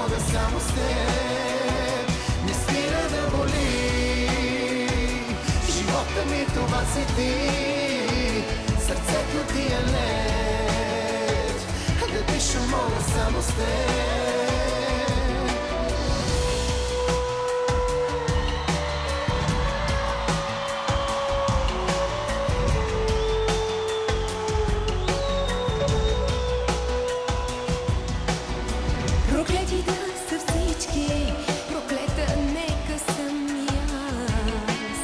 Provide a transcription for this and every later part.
мога само с теб. Не спира да боли, живота ми това си ти, сърцето ти е лед, да диша мога само с теб. Проклети да са всички, проклета нека съм и аз.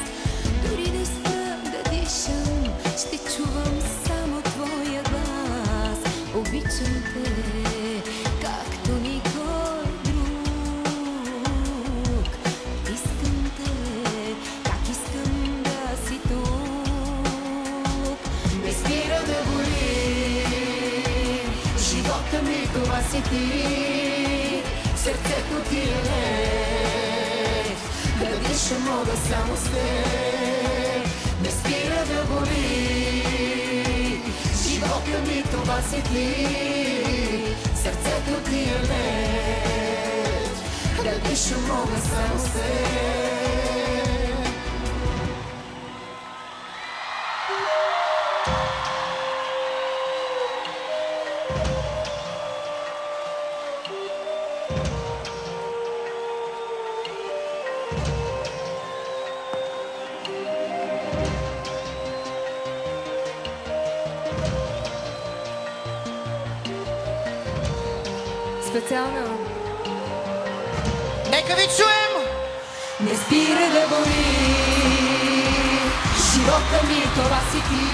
Дори да спра да дишам, ще чувам само твоя глас. Обичам те, както никой друг. Искам те, как искам да си тук. Не спира да боли, живота ми това си ти, сърцето ти е лед, да диша мога само с теб. Не спира да боли, живота ми това си ти, сърцето ти е лед, да диша мога само с теб. Специално. Нека ви чуем! Не спира да боли, живота ми това си ти,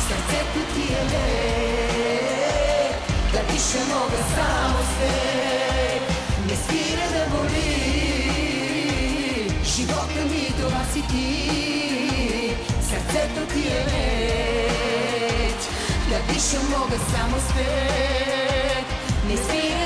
сърцето ти е лед, да диша мога само с теб. Не спира да боли, живота ми това си ти, сърцето ти е лед, да диша мога само с теб. Не спира